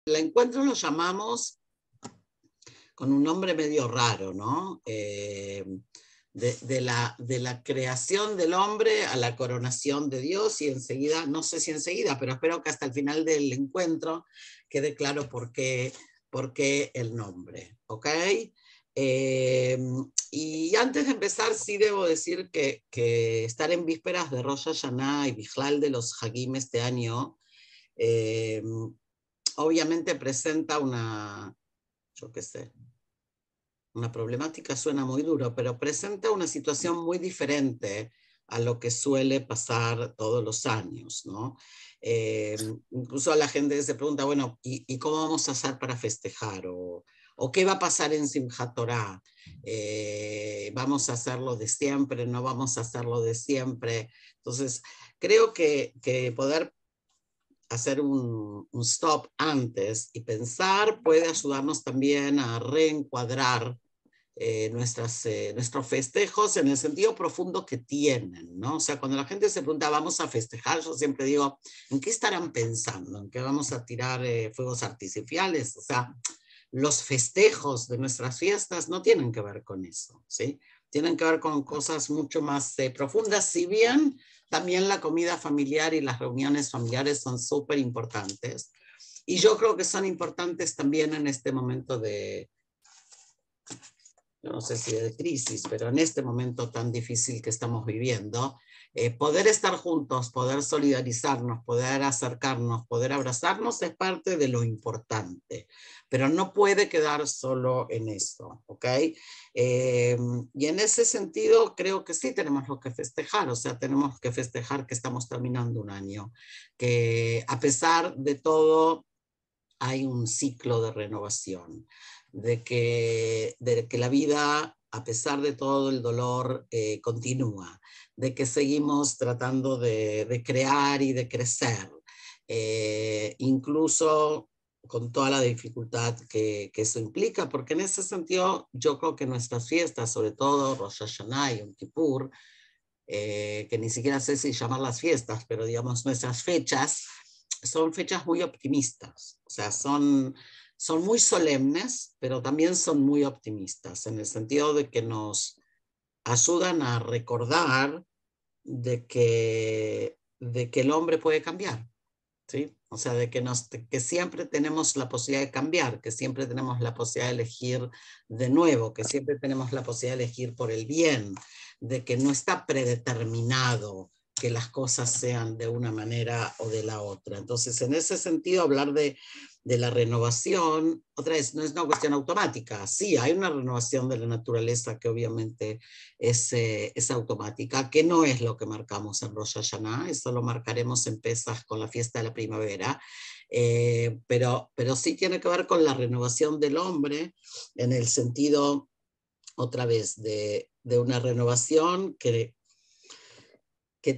El encuentro lo llamamos con un nombre medio raro, ¿no? De la creación del hombre a la coronación de Dios, y enseguida, no sé si enseguida, pero espero que hasta el final del encuentro quede claro por qué el nombre, ¿ok? Y antes de empezar, sí debo decir que estar en vísperas de Rosh Hashanah y Bijlal de los Hagim este año, obviamente presenta yo qué sé, una problemática, suena muy duro, pero presenta una situación muy diferente a lo que suele pasar todos los años, ¿no? Incluso la gente se pregunta, bueno, ¿y cómo vamos a hacer para festejar? ¿O qué va a pasar en Simchat Torah? ¿Vamos a hacerlo de siempre? ¿No vamos a hacerlo de siempre? Entonces, creo que poder hacer un stop antes y pensar puede ayudarnos también a reencuadrar nuestros festejos en el sentido profundo que tienen, ¿no? O sea, cuando la gente se pregunta, ¿vamos a festejar? Yo siempre digo, ¿en qué estarán pensando? ¿En qué vamos a tirar fuegos artificiales? O sea, los festejos de nuestras fiestas no tienen que ver con eso, ¿sí? Tienen que ver con cosas mucho más profundas, si bien también la comida familiar y las reuniones familiares son súper importantes. Y yo creo que son importantes también en este momento no sé si de crisis, pero en este momento tan difícil que estamos viviendo, poder estar juntos, poder solidarizarnos, poder acercarnos, poder abrazarnos es parte de lo importante, pero no puede quedar solo en eso, ¿ok? Y en ese sentido creo que sí tenemos lo que festejar, o sea, tenemos que festejar que estamos terminando un año, que a pesar de todo hay un ciclo de renovación, de que la vida, a pesar de todo el dolor, continúa, de que seguimos tratando de crear y de crecer, incluso con toda la dificultad que eso implica, porque en ese sentido yo creo que nuestras fiestas, sobre todo Rosh Hashanah y Yom Kippur, que ni siquiera sé si llamar las fiestas, pero digamos nuestras fechas, son fechas muy optimistas, o sea, son muy solemnes, pero también son muy optimistas, en el sentido de que nos ayudan a recordar de que el hombre puede cambiar, ¿sí? O sea, que siempre tenemos la posibilidad de cambiar, que siempre tenemos la posibilidad de elegir de nuevo, que siempre tenemos la posibilidad de elegir por el bien, de que no está predeterminado que las cosas sean de una manera o de la otra. Entonces, en ese sentido, hablar de la renovación, otra vez, no es una cuestión automática. Sí, hay una renovación de la naturaleza que obviamente es automática, que no es lo que marcamos en Rosh Hashanah, eso lo marcaremos en Pesach con la fiesta de la primavera, pero sí tiene que ver con la renovación del hombre en el sentido, otra vez, de una renovación que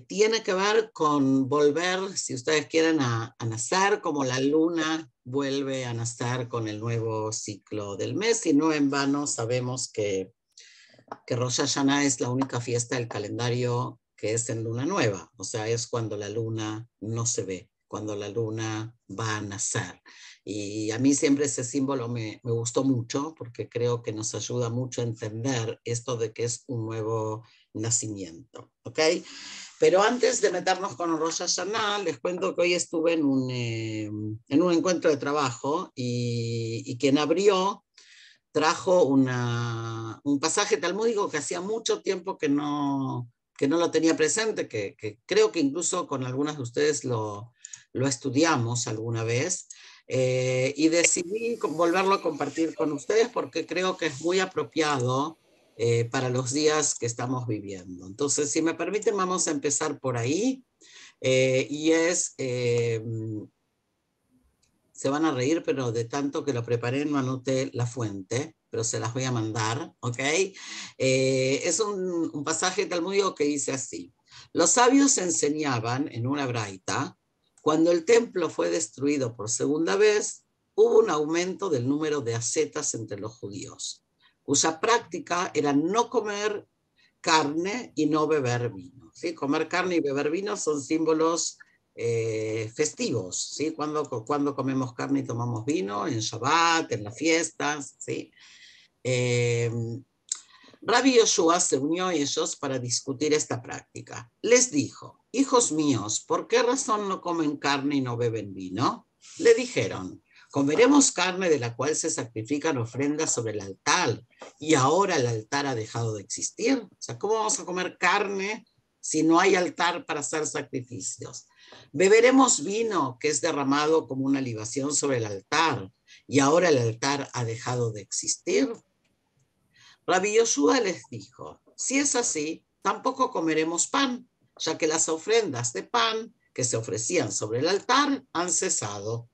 tiene que ver con volver, si ustedes quieren, a nacer como la luna vuelve a nacer con el nuevo ciclo del mes, y no en vano sabemos que Rosh Hashanah es la única fiesta del calendario que es en luna nueva, o sea, es cuando la luna no se ve, cuando la luna va a nacer. Y a mí siempre ese símbolo me gustó mucho, porque creo que nos ayuda mucho a entender esto de que es un nuevo nacimiento, ¿ok? Pero antes de meternos con Rosh Hashanah, les cuento que hoy estuve en un encuentro de trabajo, y quien abrió trajo un pasaje talmúdico que hacía mucho tiempo que no lo tenía presente, que creo que incluso con algunas de ustedes lo estudiamos alguna vez, y decidí volverlo a compartir con ustedes porque creo que es muy apropiado para los días que estamos viviendo. Entonces, si me permiten, vamos a empezar por ahí, y se van a reír, pero de tanto que lo preparé no anoté la fuente, pero se las voy a mandar, ¿ok? Es un pasaje talmúdico que dice así: los sabios enseñaban en una braita, cuando el templo fue destruido por segunda vez, hubo un aumento del número de ascetas entre los judíos, cuya práctica era no comer carne y no beber vino, ¿sí? Comer carne y beber vino son símbolos festivos, ¿sí? Cuando comemos carne y tomamos vino, en Shabbat, en las fiestas, ¿sí? Rabbi Yoshua se unió a ellos para discutir esta práctica. Les dijo, hijos míos, ¿por qué razón no comen carne y no beben vino? Le dijeron, comeremos carne de la cual se sacrifican ofrendas sobre el altar y ahora el altar ha dejado de existir. O sea, ¿cómo vamos a comer carne si no hay altar para hacer sacrificios? Beberemos vino que es derramado como una libación sobre el altar y ahora el altar ha dejado de existir. Rabbi Yoshua les dijo, si es así, tampoco comeremos pan, ya que las ofrendas de pan que se ofrecían sobre el altar han cesado.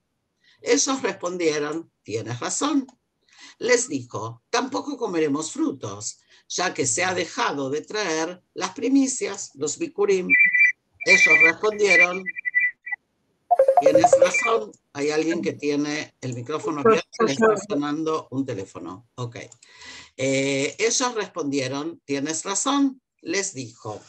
Ellos respondieron, tienes razón. Les dijo, tampoco comeremos frutos, ya que se ha dejado de traer las primicias, los bikurim. Ellos respondieron, tienes razón. Hay alguien que tiene el micrófono abierto y le está sonando un teléfono. Ok. Ellos respondieron, tienes razón. Les dijo,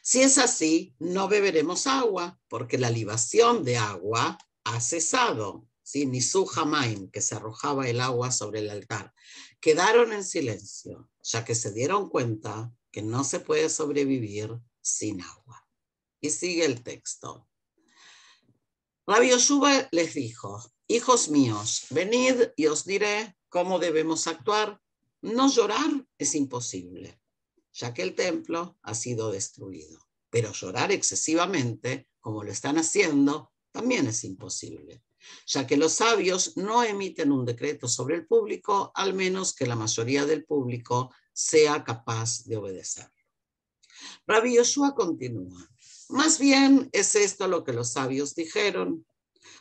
si es así, no beberemos agua, porque la libación de agua ha cesado. ¿Sí? Nisu Hamaim, que se arrojaba el agua sobre el altar. Quedaron en silencio, ya que se dieron cuenta que no se puede sobrevivir sin agua. Y sigue el texto. Rabbi Yoshua les dijo, hijos míos, venid y os diré cómo debemos actuar. No llorar es imposible, ya que el templo ha sido destruido. Pero llorar excesivamente, como lo están haciendo, también es imposible, ya que los sabios no emiten un decreto sobre el público, al menos que la mayoría del público sea capaz de obedecer. Rabbi Yoshua continúa. Más bien es esto lo que los sabios dijeron.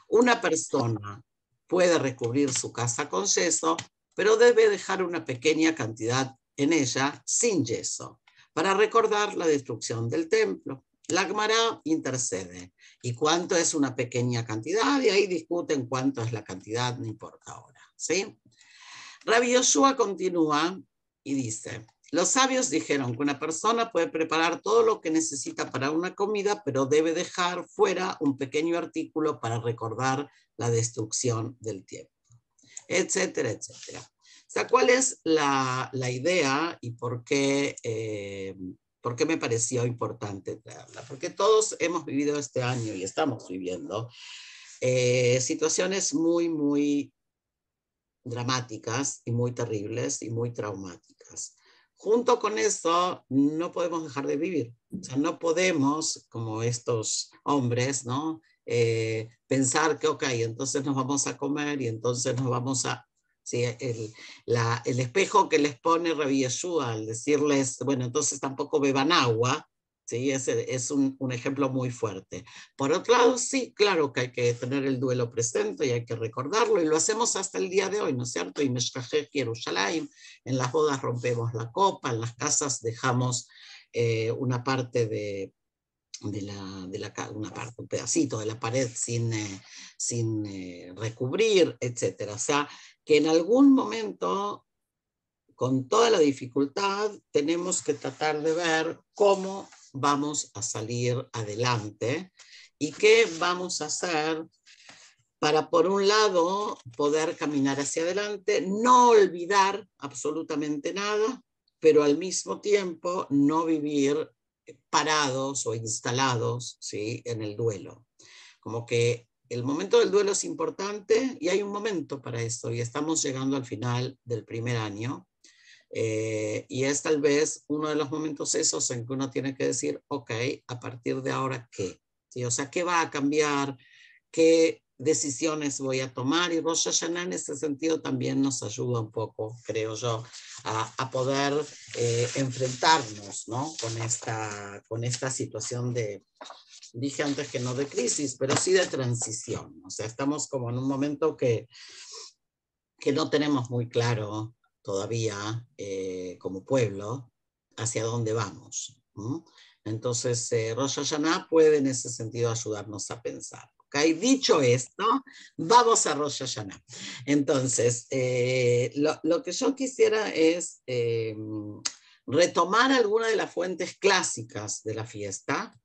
Una persona puede recubrir su casa con yeso, pero debe dejar una pequeña cantidad en ella sin yeso, para recordar la destrucción del templo. La Gemara intercede. ¿Y cuánto es una pequeña cantidad? Y ahí discuten cuánto es la cantidad, no importa ahora. ¿Sí? Rabbi Yoshua continúa y dice, los sabios dijeron que una persona puede preparar todo lo que necesita para una comida, pero debe dejar fuera un pequeño artículo para recordar la destrucción del tiempo, etcétera, etcétera. O sea, ¿cuál es la idea y por qué me pareció importante traerla? Porque todos hemos vivido este año y estamos viviendo situaciones muy, muy dramáticas y muy terribles y muy traumáticas. Junto con eso, no podemos dejar de vivir. O sea, no podemos, como estos hombres, ¿no? Pensar que, ok, entonces nos vamos a comer y entonces nos vamos a... Sí, el espejo que les pone Rabbi Yeshua al decirles, bueno, entonces tampoco beban agua, ¿sí? Es un ejemplo muy fuerte. Por otro lado, sí, claro que hay que tener el duelo presente y hay que recordarlo, y lo hacemos hasta el día de hoy, ¿no es cierto? Y Meshkajeh Yerushalayim, en las bodas rompemos la copa, en las casas dejamos una parte un pedacito de la pared sin recubrir, etc. O sea, que en algún momento, con toda la dificultad, tenemos que tratar de ver cómo vamos a salir adelante y qué vamos a hacer para, por un lado, poder caminar hacia adelante, no olvidar absolutamente nada, pero al mismo tiempo no vivir parados o instalados, ¿sí?, en el duelo. Como que el momento del duelo es importante y hay un momento para esto, y estamos llegando al final del primer año. Y es tal vez uno de los momentos esos en que uno tiene que decir, ok, a partir de ahora, ¿qué? ¿Sí? O sea, ¿qué va a cambiar? ¿Qué decisiones voy a tomar? Y Rosh Hashanah en ese sentido también nos ayuda un poco, creo yo, a poder enfrentarnos, ¿no?, con esta situación de, dije antes que no de crisis, pero sí de transición. O sea, estamos como en un momento que no tenemos muy claro todavía como pueblo hacia dónde vamos. Entonces, Rosh Hashanah puede en ese sentido ayudarnos a pensar. ¿Okay? Dicho esto, vamos a Rosh Hashanah. Entonces, lo que yo quisiera es retomar algunas de las fuentes clásicas de la fiesta,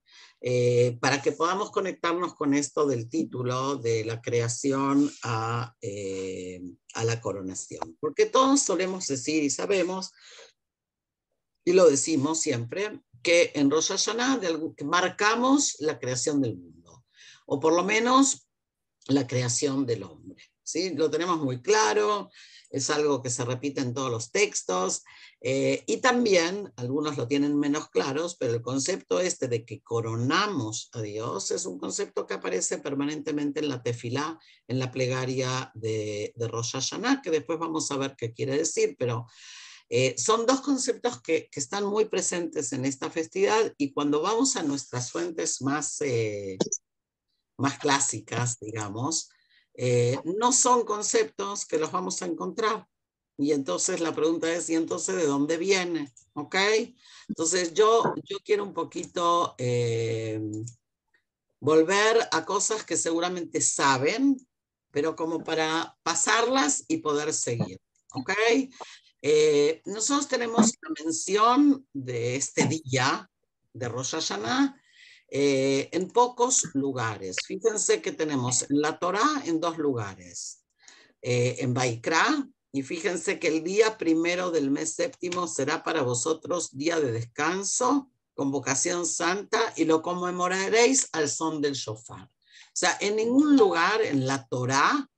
para que podamos conectarnos con esto del título de la creación a la coronación. Porque todos solemos decir y sabemos, y lo decimos siempre, que en Rosh Hashanah marcamos la creación del mundo, o por lo menos la creación del hombre. ¿Sí? Lo tenemos muy claro, es algo que se repite en todos los textos, y también, algunos lo tienen menos claros, pero el concepto este de que coronamos a Dios es un concepto que aparece permanentemente en la tefilá, en la plegaria de Rosh Hashanah, que después vamos a ver qué quiere decir, pero son dos conceptos que están muy presentes en esta festividad, y cuando vamos a nuestras fuentes más clásicas, digamos, no son conceptos que los vamos a encontrar. Y entonces la pregunta es, ¿y entonces de dónde viene? ¿Ok? Entonces yo quiero un poquito volver a cosas que seguramente saben, pero como para pasarlas y poder seguir. ¿Ok? Nosotros tenemos la mención de este día de Rosh Hashanah en pocos lugares. Fíjense que tenemos en la Torá en 2 lugares, en Baikra, y fíjense que el día 1 del mes séptimo será para vosotros día de descanso, convocación santa, y lo conmemoraréis al son del shofar. O sea, en ningún lugar en la Torá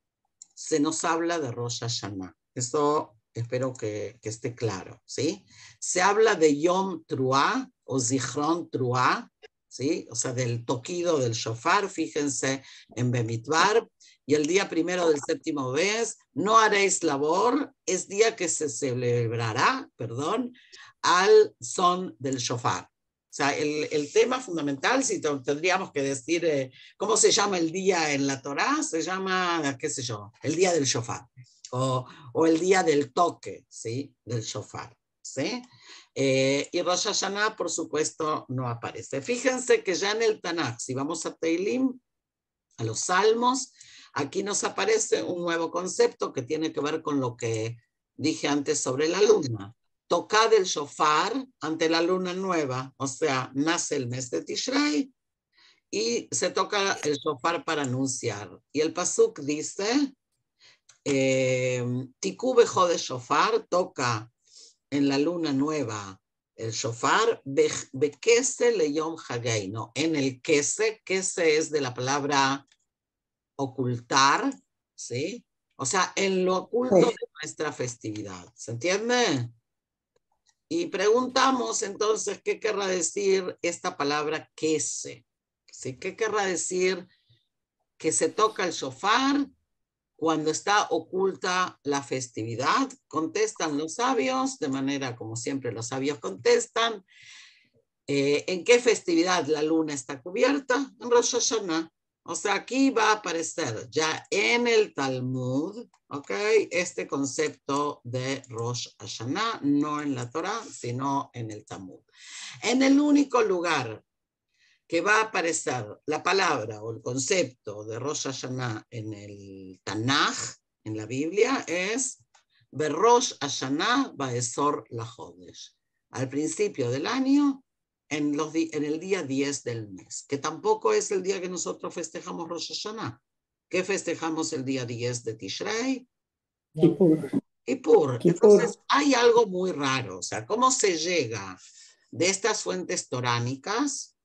se nos habla de Rosh Hashanah. Eso espero que esté claro, ¿sí? Se habla de Yom Truah o Zichron Truah, ¿sí? O sea, del toquido del shofar, fíjense en Bemidbar, y el día 1 del séptimo mes, no haréis labor, es día que se celebrará, al son del shofar. O sea, el tema fundamental, si tendríamos que decir cómo se llama el día en la Torá, se llama, qué sé yo, el día del shofar, o el día del toque, ¿sí? Del shofar, ¿sí? Y Rosh Hashanah, por supuesto, no aparece. Fíjense que ya en el Tanakh, si vamos a Teilim, a los Salmos, aquí nos aparece un nuevo concepto que tiene que ver con lo que dije antes sobre la luna. Tocad el shofar ante la luna nueva, o sea, nace el mes de Tishrei y se toca el shofar para anunciar. Y el pasuk dice, Tikú bejo de shofar, toca en la luna nueva el shofar, bekese leyom hagei, ¿no? En el kese es de la palabra ocultar, ¿sí? O sea, en lo oculto de nuestra festividad, ¿se entiende? Y preguntamos entonces, ¿qué querrá decir esta palabra kese? ¿Sí? ¿Qué querrá decir que se toca el shofar cuando está oculta la festividad? Contestan los sabios, de manera como siempre los sabios contestan. ¿En qué festividad la luna está cubierta? En Rosh Hashanah. O sea, aquí va a aparecer ya en el Talmud, ¿ok? Este concepto de Rosh Hashanah, no en la Torah, sino en el Talmud. En el único lugar que va a aparecer la palabra o el concepto de Rosh Hashanah en el Tanaj, en la Biblia, es Berosh Hashanah Baesor Lahodesh. Al principio del año, en el día 10 del mes, que tampoco es el día que nosotros festejamos Rosh Hashanah. ¿Qué festejamos el día 10 de Tishrei? Kippur. Kippur. Entonces, hay algo muy raro. O sea, ¿cómo se llega de estas fuentes toránicas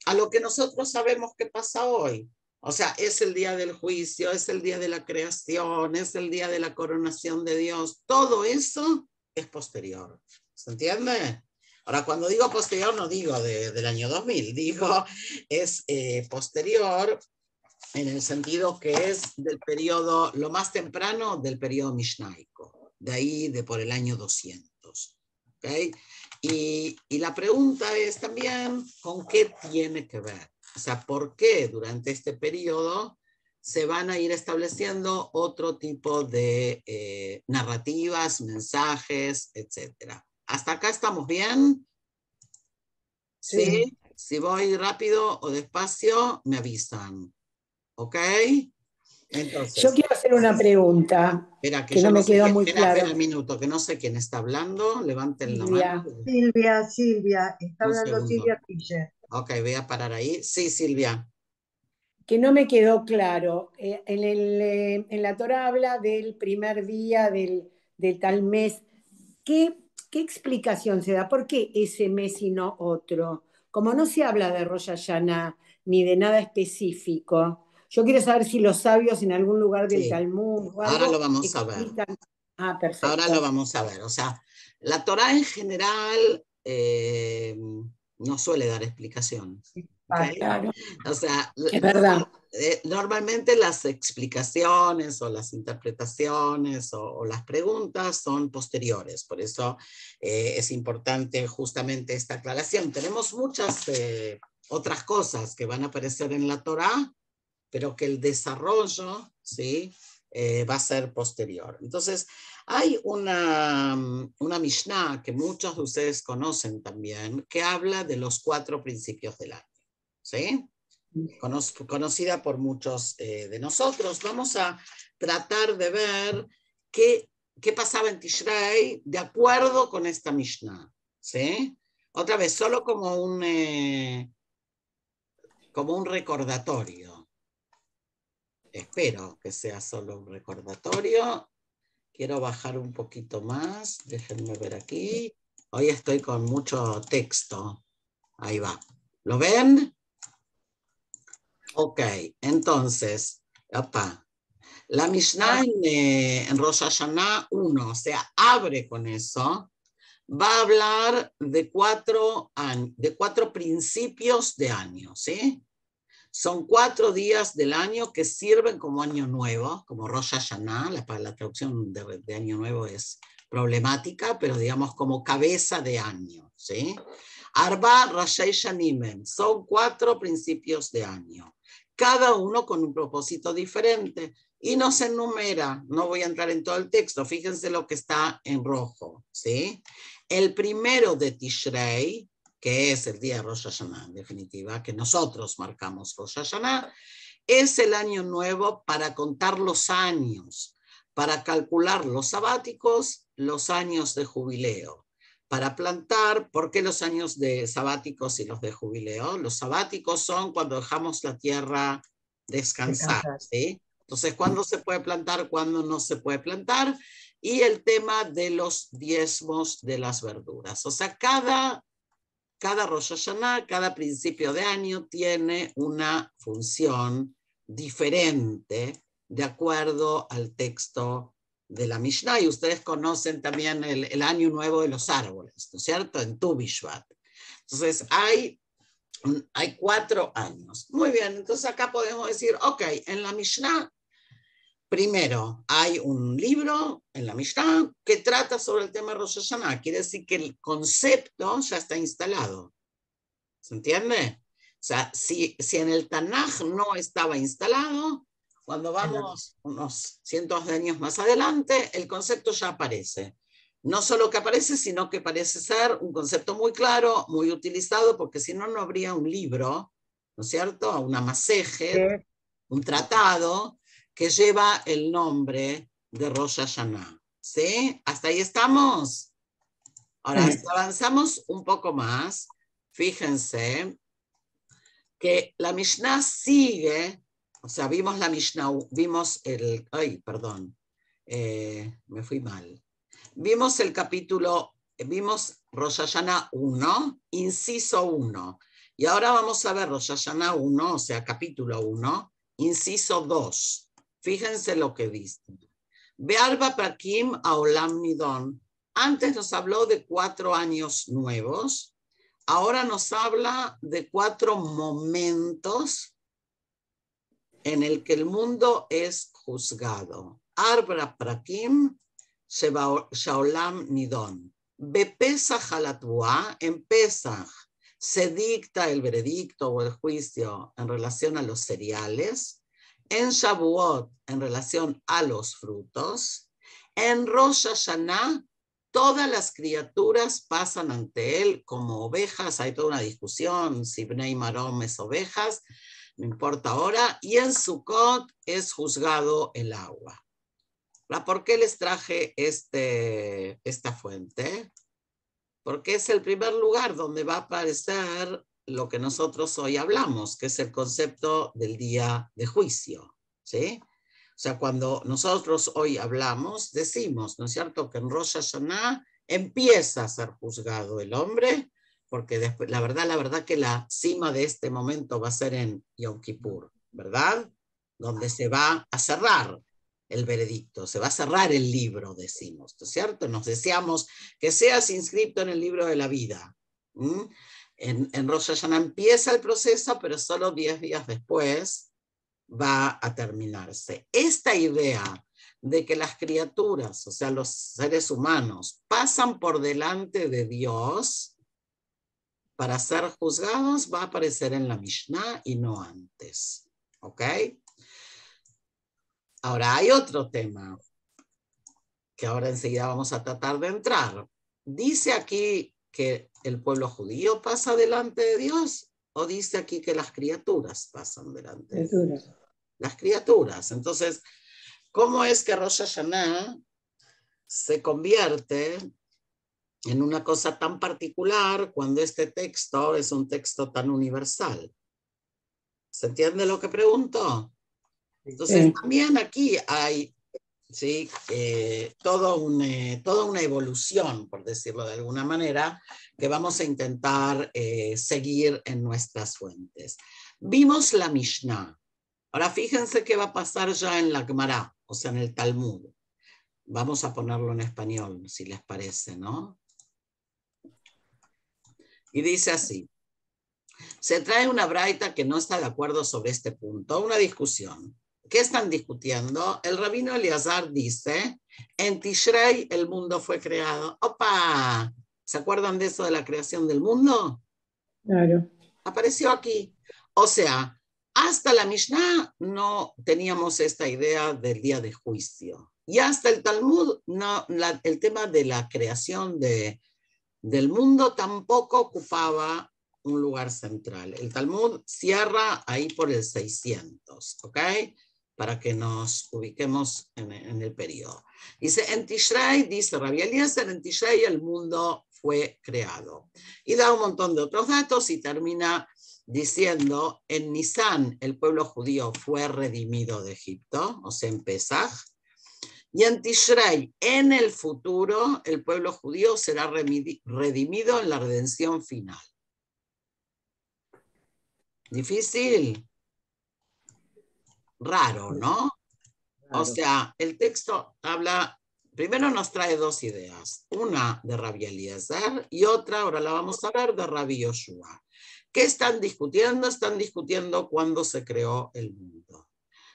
a lo que nosotros sabemos que pasa hoy? O sea, es el día del juicio, es el día de la creación, es el día de la coronación de Dios. Todo eso es posterior. ¿Se entiende? Ahora, cuando digo posterior, no digo del año 2000, digo es posterior en el sentido que es del periodo, lo más temprano del periodo mishnaico, de ahí de por el año 200. ¿Okay? Y la pregunta es también, ¿con qué tiene que ver? O sea, ¿por qué durante este periodo se van a ir estableciendo otro tipo de narrativas, mensajes, etcétera? ¿Hasta acá estamos bien? ¿Sí? Si voy rápido o despacio, me avisan. ¿Ok? Yo Entonces, quiero hacer una pregunta espera que que yo no no me sé quedó quién, muy espera claro. un minuto, que no sé quién está hablando, levanten la mano. Silvia. Silvia, está Un hablando segundo. Silvia Fischer. Ok, voy a parar ahí. Sí, Silvia. Que no me quedó claro. En la Torá habla del primer día del tal mes. ¿Qué explicación se da? ¿Por qué ese mes y no otro? Como no se habla de Rosh Hashanah ni de nada específico, yo quiero saber si los sabios en algún lugar del Sí, Talmud o ahora lo algo vamos a ver. explican. Ah, Ahora lo perfecto. vamos a ver. O sea, la Torá en general no suele dar explicaciones. ¿Ok? Ah, claro, O sea, es verdad. normalmente las explicaciones o las interpretaciones o las preguntas son posteriores. Por eso es importante justamente esta aclaración. Tenemos muchas otras cosas que van a aparecer en la Torá, pero que el desarrollo, ¿sí? Va a ser posterior. Entonces, hay una Mishnah que muchos de ustedes conocen también, que habla de los 4 principios del año, ¿sí? Conocida por muchos de nosotros. Vamos a tratar de ver qué pasaba en Tishrei de acuerdo con esta Mishnah, ¿sí? Otra vez, solo como un recordatorio. Espero que sea solo un recordatorio. Quiero bajar un poquito más. Déjenme ver aquí. Hoy estoy con mucho texto. Ahí va. ¿Lo ven? Ok, entonces, opa. La Mishnah en Rosh Hashanah 1, o sea, abre con eso, va a hablar de 4 principios de año, ¿sí? Son 4 días del año que sirven como año nuevo, como Rosh Hashanah. La traducción de año nuevo es problemática, pero digamos como cabeza de año, ¿sí? Arba Rashei Shanimem, son 4 principios de año, cada uno con un propósito diferente. Y no se enumera, no voy a entrar en todo el texto, fíjense lo que está en rojo, ¿sí? El primero de Tishrei, que es el día de Rosh Hashanah, en definitiva, que nosotros marcamos Rosh Hashanah, es el año nuevo para contar los años, para calcular los sabáticos, los años de jubileo, para plantar. ¿Por qué los años de sabáticos y los de jubileo? Los sabáticos son cuando dejamos la tierra descansar, Descansar. ¿sí? Entonces, ¿cuándo se puede plantar? ¿Cuándo no se puede plantar? Y el tema de los diezmos de las verduras. O sea, cada Rosh Hashanah, cada principio de año tiene una función diferente de acuerdo al texto de la Mishnah. Y ustedes conocen también el año nuevo de los árboles, ¿no es cierto? En Tu Bishvat. Entonces hay 4 años. Muy bien, entonces acá podemos decir, ok, en la Mishnah primero, hay un libro en la Mishnah que trata sobre el tema de Rosh Hashanah. Quiere decir que el concepto ya está instalado. ¿Se entiende? O sea, si en el Tanaj no estaba instalado, cuando vamos unos cientos de años más adelante, el concepto ya aparece. No solo que aparece, sino que parece ser un concepto muy claro, muy utilizado, porque si no, no habría un libro, ¿no es cierto? Una masejet, un tratado que lleva el nombre de Rosh Hashanah. ¿Sí? ¿Hasta ahí estamos? Ahora, si avanzamos un poco más, fíjense que la Mishnah sigue, o sea, vimos la Mishnah, vimos perdón, me fui mal. Vimos el capítulo, vimos Rosh Hashanah 1, inciso 1. Y ahora vamos a ver Rosh Hashanah 1, o sea, capítulo 1, inciso 2. Fíjense lo que dice. Be'arba prakim aolam nidon. Antes nos habló de 4 años nuevos. Ahora nos habla de 4 momentos en el que el mundo es juzgado. Arba prakim shaolam nidon. Bepesach alatua, en Pesach se dicta el veredicto o el juicio en relación a los cereales. En Shavuot, en relación a los frutos. En Rosh Hashanah, todas las criaturas pasan ante él como ovejas. Hay toda una discusión si Bnei Marom es ovejas, no importa ahora. Y en Sukkot es juzgado el agua. ¿Por qué les traje esta fuente? Porque es el primer lugar donde va a aparecer lo que nosotros hoy hablamos, que es el concepto del día de juicio, ¿sí? O sea, cuando nosotros hoy hablamos, decimos, ¿no es cierto?, que en Rosh Hashanah empieza a ser juzgado el hombre, porque después, la verdad que la cima de este momento va a ser en Yom Kippur, ¿verdad? Donde se va a cerrar el veredicto, se va a cerrar el libro, decimos, ¿no es cierto? Nos deseamos que seas inscrito en el libro de la vida. En Rosh Hashanah empieza el proceso, pero solo 10 días después va a terminarse. Esta idea de que las criaturas, o sea, los seres humanos, pasan por delante de Dios para ser juzgados, va a aparecer en la Mishnah y no antes. ¿Ok? Ahora hay otro tema que ahora enseguida vamos a tratar de entrar. Dice aquí que el pueblo judío pasa delante de Dios, o dice aquí que las criaturas pasan delante de Dios. Las criaturas. Entonces, ¿cómo es que Rosh Hashanah se convierte en una cosa tan particular cuando este texto es un texto tan universal? ¿Se entiende lo que pregunto? Entonces, también aquí hay, ¿sí?, toda una evolución, por decirlo de alguna manera, que vamos a intentar seguir en nuestras fuentes. Vimos la Mishnah. Ahora fíjense qué va a pasar ya en la Gemara, o sea, en el Talmud. Vamos a ponerlo en español, si les parece, ¿no? Y dice así: se trae una braita que no está de acuerdo sobre este punto, una discusión. ¿Qué están discutiendo? El rabino Eleazar dice, en Tishrei el mundo fue creado. ¡Opa! ¿Se acuerdan de eso de la creación del mundo? Claro. Apareció aquí. O sea, hasta la Mishnah no teníamos esta idea del día de juicio. Y hasta el Talmud, no, el tema de la creación del mundo tampoco ocupaba un lugar central. El Talmud cierra ahí por el 600, ¿ok? Para que nos ubiquemos en el periodo. Dice, en Tishrei, dice Rabbi Eliezer, en Tishrei el mundo fue creado. Y da un montón de otros datos y termina diciendo, en Nisan el pueblo judío fue redimido de Egipto, o sea, en Pesaj, y en Tishrei, en el futuro, el pueblo judío será redimido en la redención final. Difícil, raro, ¿no? O sea, el texto habla, primero nos trae dos ideas, una de Rabbi Eliezer y otra, ahora la vamos a ver, de Rabbi Yoshua. ¿Qué están discutiendo? Están discutiendo cuándo se creó el mundo.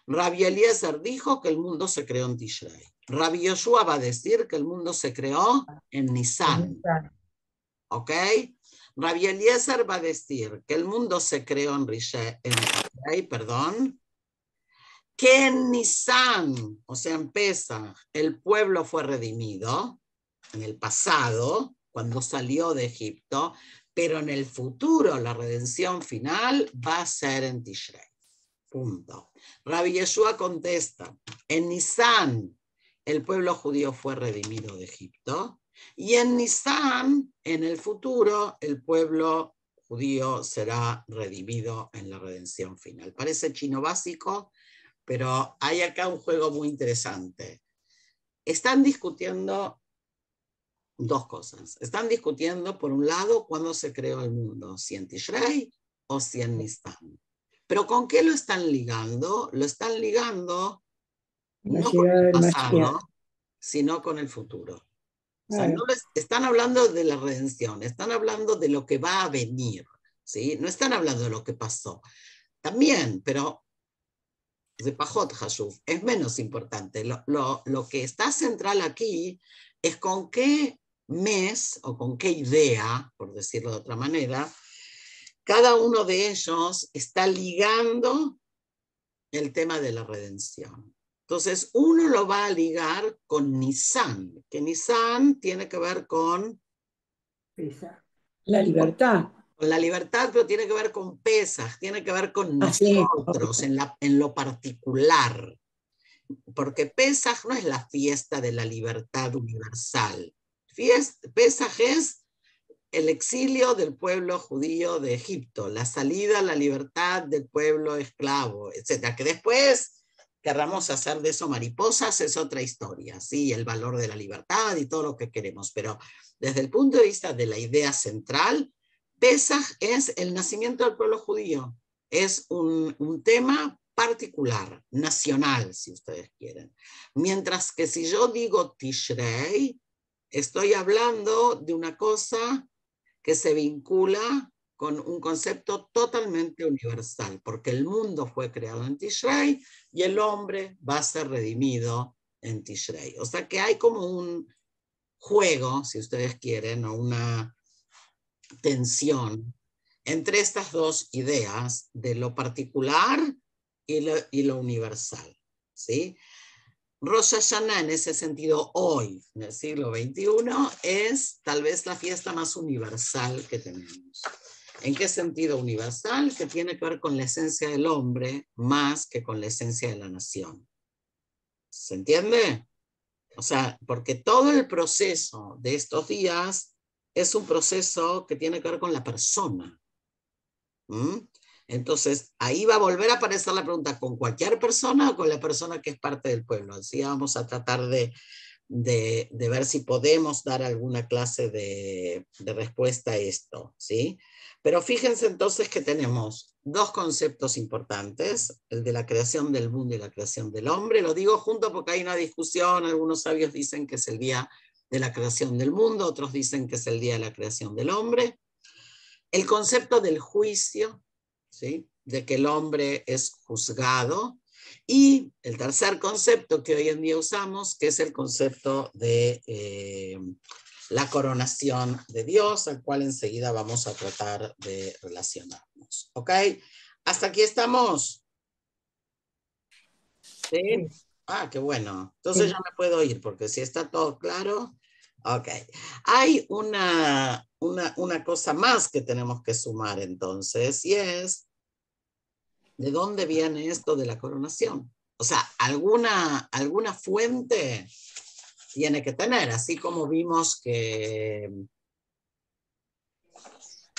Rabbi Eliezer dijo que el mundo se creó en Tishrei. Rabbi Yoshua va a decir que el mundo se creó en Nisan. ¿Ok? Rabbi Eliezer va a decir que el mundo se creó en Tishrei, perdón, que en Nisan, o sea, en Pesaj, el pueblo fue redimido en el pasado, cuando salió de Egipto, pero en el futuro la redención final va a ser en Tishrei. Punto. Rabbi Yeshua contesta, en Nisan el pueblo judío fue redimido de Egipto y en Nisan, en el futuro, el pueblo judío será redimido en la redención final. Parece chino básico, pero hay acá un juego muy interesante. Están discutiendo dos cosas. Están discutiendo, por un lado, cuándo se creó el mundo, si en Tishrei o si en Nisan. Pero ¿con qué lo están ligando? Lo están ligando no con el pasado, sino con el futuro. O sea, no están hablando de la redención, están hablando de lo que va a venir, ¿sí? No están hablando de lo que pasó. También, pero de Pajot Hashuf, es menos importante. Lo que está central aquí es con qué mes o con qué idea, por decirlo de otra manera, cada uno de ellos está ligando el tema de la redención. Entonces, uno lo va a ligar con Nisan, que Nisan tiene que ver con la libertad. Con la libertad, pero tiene que ver con Pesaj, tiene que ver con nosotros, en lo particular. Porque Pesaj no es la fiesta de la libertad universal. Pesaj es el exilio del pueblo judío de Egipto, la salida a la libertad del pueblo esclavo, etcétera. Que después querramos hacer de eso mariposas es otra historia, ¿sí? El valor de la libertad y todo lo que queremos, pero desde el punto de vista de la idea central, Pesaj es el nacimiento del pueblo judío, es un tema particular, nacional, si ustedes quieren. Mientras que si yo digo Tishrei, estoy hablando de una cosa que se vincula con un concepto totalmente universal, porque el mundo fue creado en Tishrei y el hombre va a ser redimido en Tishrei. O sea que hay como un juego, si ustedes quieren, o una tensión entre estas dos ideas de lo particular y lo universal, ¿sí? Rosh Hashanah en ese sentido hoy, en el siglo XXI, es tal vez la fiesta más universal que tenemos. ¿En qué sentido universal? Que tiene que ver con la esencia del hombre más que con la esencia de la nación. ¿Se entiende? O sea, porque todo el proceso de estos días es un proceso que tiene que ver con la persona. ¿Mm? Entonces, ahí va a volver a aparecer la pregunta, ¿con cualquier persona o con la persona que es parte del pueblo? Así vamos a tratar de ver si podemos dar alguna clase de respuesta a esto, ¿sí? Pero fíjense entonces que tenemos dos conceptos importantes, el de la creación del mundo y la creación del hombre. Lo digo junto porque hay una discusión, algunos sabios dicen que es el día de la creación del mundo, otros dicen que es el día de la creación del hombre. El concepto del juicio, ¿sí? De que el hombre es juzgado, y el tercer concepto que hoy en día usamos, que es el concepto de la coronación de Dios, al cual enseguida vamos a tratar de relacionarnos. ¿Ok? ¿Hasta aquí estamos? ¿Sí? Sí. Ah, qué bueno. Entonces Sí. ya me puedo ir, porque si está todo claro. Ok. Hay una cosa más que tenemos que sumar entonces, y es ¿de dónde viene esto de la coronación? O sea, alguna fuente tiene que tener, así como vimos que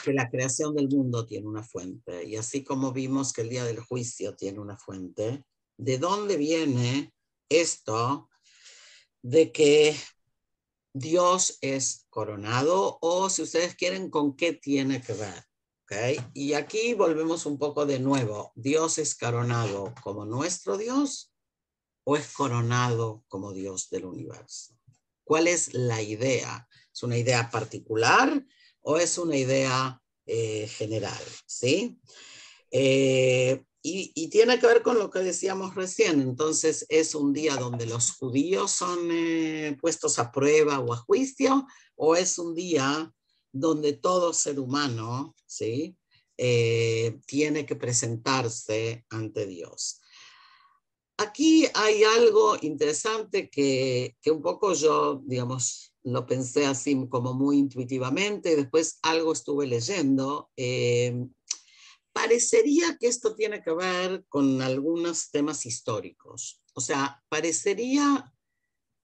la creación del mundo tiene una fuente, y así como vimos que el día del juicio tiene una fuente. ¿De dónde viene esto de que Dios es coronado? O si ustedes quieren, ¿con qué tiene que ver? ¿Okay? Y aquí volvemos un poco de nuevo. ¿Dios es coronado como nuestro Dios o es coronado como Dios del universo? ¿Cuál es la idea? ¿Es una idea particular o es una idea general? ¿Sí? Y tiene que ver con lo que decíamos recién. Entonces, ¿es un día donde los judíos son puestos a prueba o a juicio? ¿O es un día donde todo ser humano, ¿sí? Tiene que presentarse ante Dios? Aquí hay algo interesante que un poco yo, digamos, lo pensé así como muy intuitivamente, después algo estuve leyendo. Parecería que esto tiene que ver con algunos temas históricos. O sea, parecería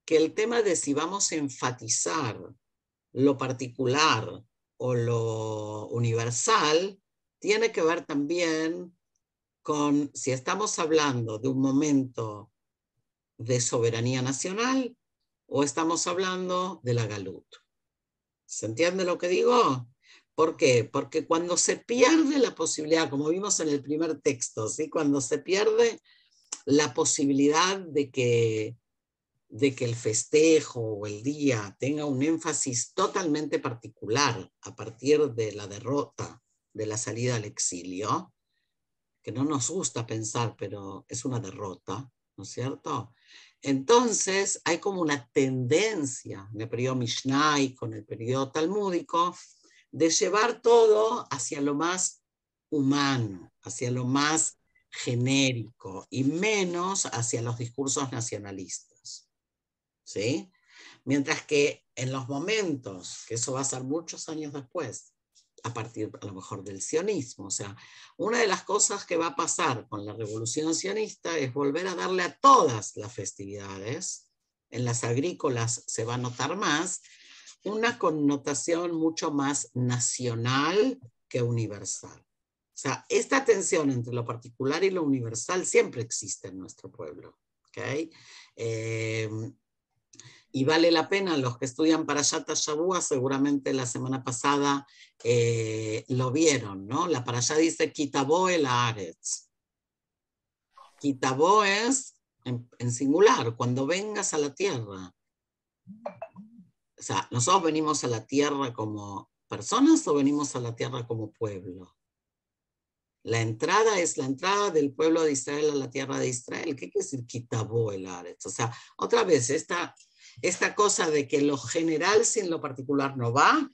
que el tema de si vamos a enfatizar lo particular o lo universal tiene que ver también con si estamos hablando de un momento de soberanía nacional o estamos hablando de la Galut. ¿Se entiende lo que digo? ¿Por qué? Porque cuando se pierde la posibilidad, como vimos en el primer texto, ¿sí? Cuando se pierde la posibilidad de que el festejo o el día tenga un énfasis totalmente particular a partir de la derrota, de la salida al exilio, que no nos gusta pensar, pero es una derrota, ¿no es cierto? Entonces hay como una tendencia en el periodo Mishnai con el periodo talmúdico de llevar todo hacia lo más humano, hacia lo más genérico y menos hacia los discursos nacionalistas, ¿sí? Mientras que en los momentos, que eso va a ser muchos años después, a partir a lo mejor del sionismo, o sea, una de las cosas que va a pasar con la revolución sionista es volver a darle a todas las festividades, en las agrícolas se va a notar más, una connotación mucho más nacional que universal. O sea, esta tensión entre lo particular y lo universal siempre existe en nuestro pueblo. ¿Okay? Y vale la pena, los que estudian Parashat Shavua, seguramente la semana pasada lo vieron, ¿no? La Parashá dice, Kitabo el Haaretz. Kitabo es en singular, cuando vengas a la tierra. O sea, ¿nosotros venimos a la tierra como personas o venimos a la tierra como pueblo? La entrada es la entrada del pueblo de Israel a la tierra de Israel. ¿Qué quiere decir Kitabo el Haaretz? O sea, otra vez, esta cosa de que lo general sin lo particular no va,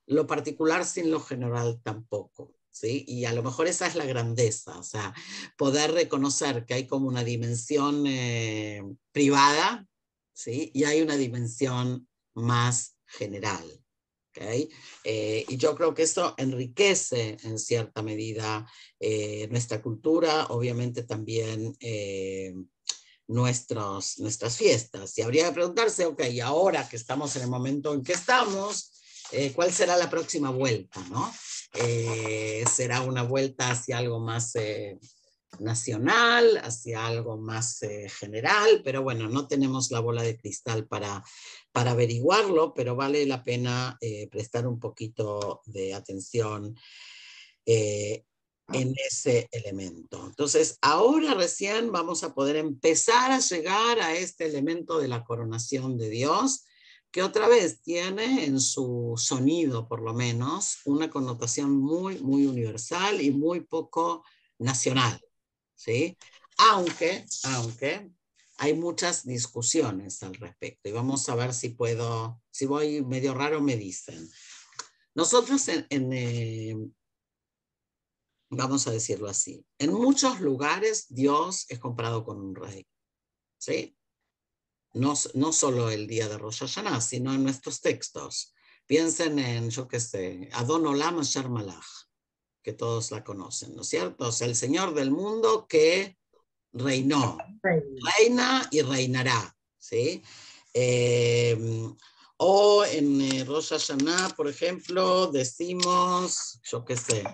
lo particular sin lo general tampoco. ¿Sí? Y a lo mejor esa es la grandeza, o sea, poder reconocer que hay como una dimensión privada, ¿sí? Y hay una dimensión más general. ¿Okay? Y yo creo que eso enriquece en cierta medida nuestra cultura, obviamente también nuestras fiestas. Y habría que preguntarse, ok, ahora que estamos en el momento en que estamos, ¿cuál será la próxima vuelta? ¿No? ¿Será una vuelta hacia algo más nacional, hacia algo más general? Pero bueno, no tenemos la bola de cristal para averiguarlo, pero vale la pena prestar un poquito de atención en ese elemento. Entonces, ahora recién vamos a poder empezar a llegar a este elemento de la coronación de Dios, que otra vez tiene en su sonido, por lo menos, una connotación muy, muy universal y muy poco nacional, ¿sí? Aunque hay muchas discusiones al respecto, y vamos a ver si voy medio raro, me dicen. Nosotros vamos a decirlo así, en muchos lugares Dios es comparado con un rey, ¿sí? No solo el día de Rosh Hashanah, sino en nuestros textos. Piensen en, yo qué sé, Adon Olam Asher Malach, que todos la conocen, ¿no es cierto? O sea, el Señor del mundo que reinó, reina y reinará, ¿sí? O en Rosh Hashanah, por ejemplo, decimos, yo qué sé,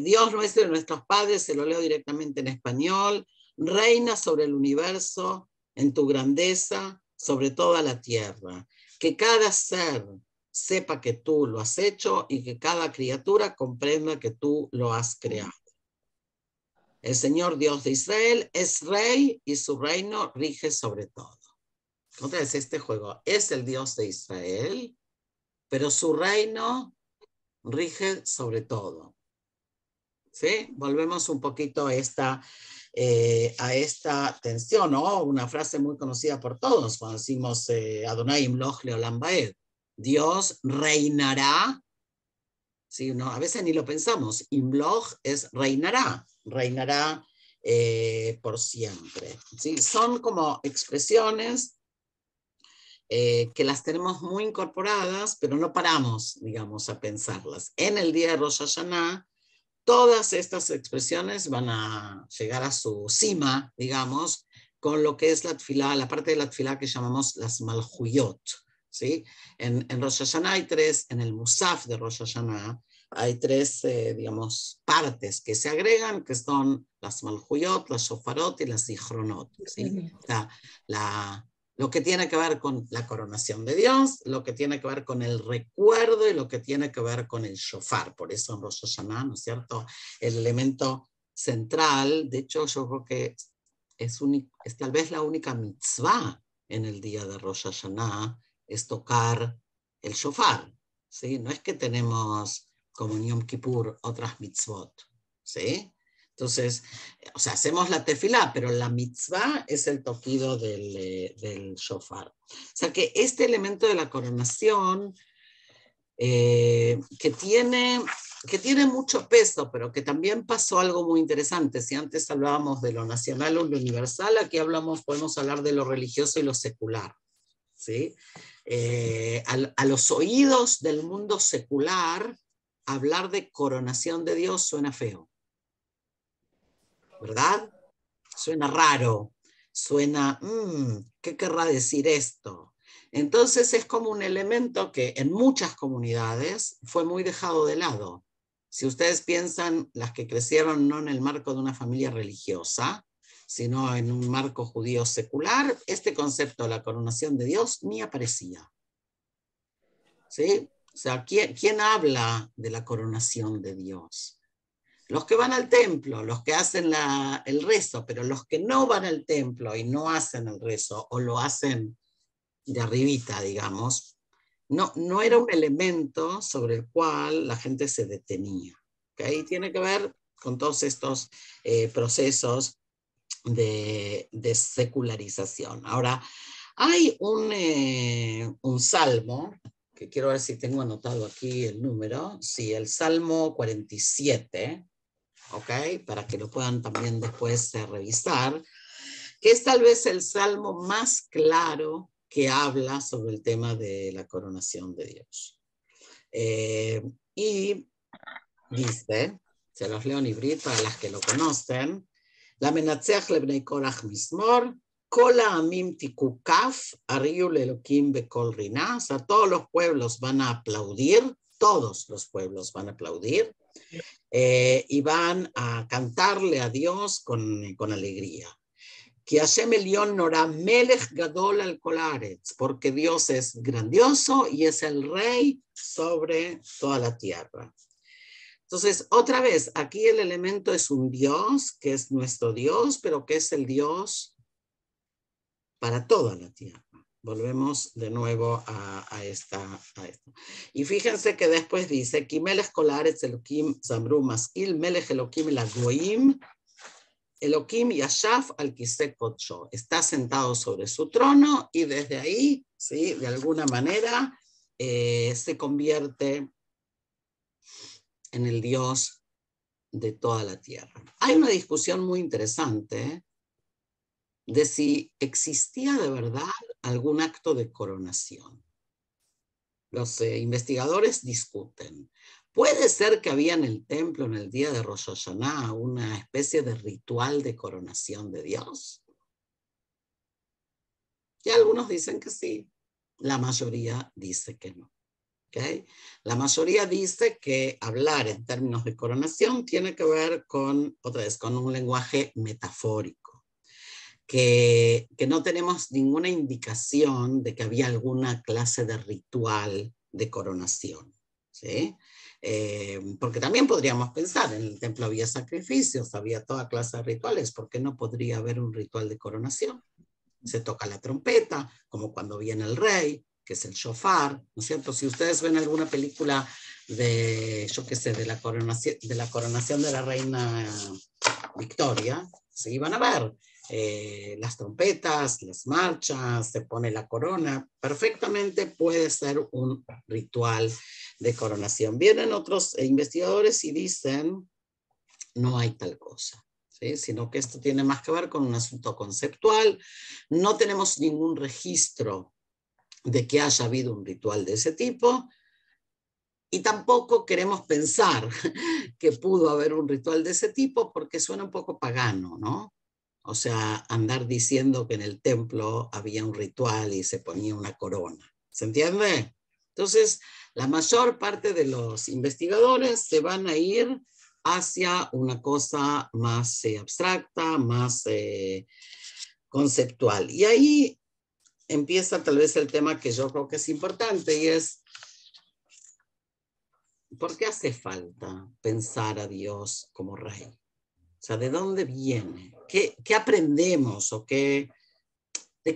Dios nuestro y nuestros padres, se lo leo directamente en español, reina sobre el universo en tu grandeza, sobre toda la tierra. Que cada ser sepa que tú lo has hecho y que cada criatura comprenda que tú lo has creado. El Señor Dios de Israel es rey y su reino rige sobre todo. Entonces, este juego es el Dios de Israel, pero su reino rige sobre todo. ¿Sí? Volvemos un poquito a esta tensión, ¿no? Una frase muy conocida por todos cuando decimos Adonai Imloch Leolam Vaed. Dios reinará. ¿Sí? No, a veces ni lo pensamos. Imloch es reinará, reinará por siempre. ¿Sí? Son como expresiones que las tenemos muy incorporadas, pero no paramos, digamos, a pensarlas. En el día de Rosh Hashanah, todas estas expresiones van a llegar a su cima, digamos, con lo que es la tefilá, la parte de la tefilá que llamamos las malhuyot. ¿Sí? En Rosh Hashanah hay tres, en el Musaf de Rosh Hashanah, hay tres, digamos, partes que se agregan, que son las malhuyot, las shofarot y las zichronot. ¿Sí? O sea, lo que tiene que ver con la coronación de Dios, lo que tiene que ver con el recuerdo y lo que tiene que ver con el shofar. Por eso en Rosh Hashanah, ¿no es cierto? El elemento central, de hecho yo creo que es tal vez la única mitzvah en el día de Rosh Hashanah, es tocar el shofar. ¿Sí? No es que tenemos como en Yom Kippur otras mitzvot. ¿Sí? Entonces, o sea, hacemos la tefilá, pero la mitzvah es el toquido del shofar. O sea que este elemento de la coronación, que tiene mucho peso, pero que también pasó algo muy interesante. Si antes hablábamos de lo nacional o lo universal, aquí podemos hablar de lo religioso y lo secular. ¿Sí? A los oídos del mundo secular, hablar de coronación de Dios suena feo. ¿Verdad? Suena raro, suena, ¿qué querrá decir esto? Entonces es como un elemento que en muchas comunidades fue muy dejado de lado. Si ustedes piensan, las que crecieron no en el marco de una familia religiosa, sino en un marco judío secular, este concepto de la coronación de Dios ni aparecía. ¿Sí? O sea, ¿quién habla de la coronación de Dios? Los que van al templo, los que hacen el rezo, pero los que no van al templo y no hacen el rezo, o lo hacen de arribita, digamos, no era un elemento sobre el cual la gente se detenía. ¿Okay? Tiene que ver con todos estos procesos de secularización. Ahora, hay un salmo, que quiero ver si tengo anotado aquí el número, sí, el Salmo 47, ¿ok? Para que lo puedan también después revisar, que es tal vez el salmo más claro que habla sobre el tema de la coronación de Dios. Y dice, se los leo en hibrid para las que lo conocen, la menatzeach lebnei korach mismor, kol ha'amim tikukaf, ariu lelokim bekol rinah, o sea, todos los pueblos van a aplaudir, todos los pueblos van a aplaudir, y van a cantarle a Dios con alegría. Que Hashem Elión Norá Melech Gadol al Kolaretz, porque Dios es grandioso y es el rey sobre toda la tierra. Entonces, otra vez, aquí el elemento es un Dios, que es nuestro Dios, pero que es el Dios para toda la tierra. Volvemos de nuevo a esto. Y fíjense que después dice, Ki Melech Kolaretz Elokim Zamru Maskil, Melech Elokim Elagoim, Elohim Yashav al Kiseh Kodsho, está sentado sobre su trono y desde ahí, ¿sí? De alguna manera, se convierte en el Dios de toda la tierra. Hay una discusión muy interesante de si existía de verdad algún acto de coronación. Los investigadores discuten. ¿Puede ser que había en el templo en el día de Rosh Hashanah una especie de ritual de coronación de Dios? Y algunos dicen que sí, la mayoría dice que no. ¿Okay? La mayoría dice que hablar en términos de coronación tiene que ver con, otra vez, con un lenguaje metafórico, que no tenemos ninguna indicación de que había alguna clase de ritual de coronación. ¿Sí? Porque también podríamos pensar, en el templo había sacrificios, había toda clase de rituales, ¿por qué no podría haber un ritual de coronación? Se toca la trompeta, como cuando viene el rey, que es el shofar, ¿no es cierto? Si ustedes ven alguna película de, yo qué sé, de la coronación de la reina Victoria, sí, van a ver las trompetas, las marchas, se pone la corona, perfectamente puede ser un ritual de coronación. Vienen otros investigadores y dicen, no hay tal cosa. ¿Sí? Sino que esto tiene más que ver con un asunto conceptual. No tenemos ningún registro de que haya habido un ritual de ese tipo y tampoco queremos pensar que pudo haber un ritual de ese tipo porque suena un poco pagano, ¿no? O sea, andar diciendo que en el templo había un ritual y se ponía una corona. ¿Se entiende? Entonces, la mayor parte de los investigadores se van a ir hacia una cosa más abstracta, más conceptual. Y ahí empieza tal vez el tema que yo creo que es importante y es, ¿por qué hace falta pensar a Dios como rey? O sea, ¿de dónde viene? ¿Qué aprendemos o de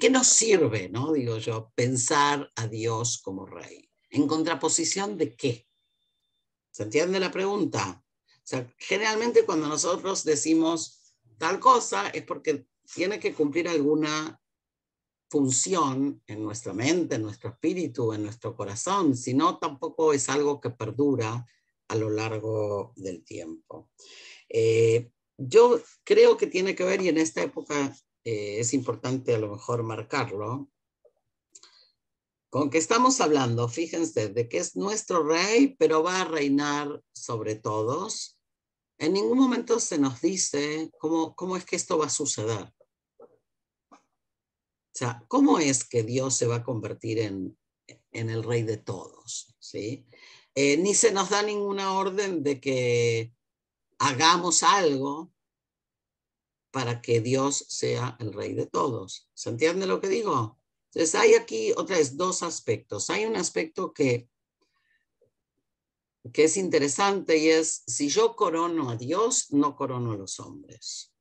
qué nos sirve, no? Digo yo, pensar a Dios como rey. ¿En contraposición de qué? ¿Se entiende la pregunta? O sea, generalmente cuando nosotros decimos tal cosa es porque tiene que cumplir alguna función en nuestra mente, en nuestro espíritu, en nuestro corazón, si no tampoco es algo que perdura a lo largo del tiempo. Yo creo que tiene que ver, y en esta época es importante a lo mejor marcarlo, con que estamos hablando, fíjense, de que es nuestro rey, pero va a reinar sobre todos. En ningún momento se nos dice cómo es que esto va a suceder. sea, ¿cómo es que Dios se va a convertir en el rey de todos? ¿Sí? Ni se nos da ninguna orden de que hagamos algo para que Dios sea el rey de todos. ¿Se entiende lo que digo? Entonces hay aquí otra vez dos aspectos. Hay un aspecto que es interesante y es, si yo corono a Dios, no corono a los hombres.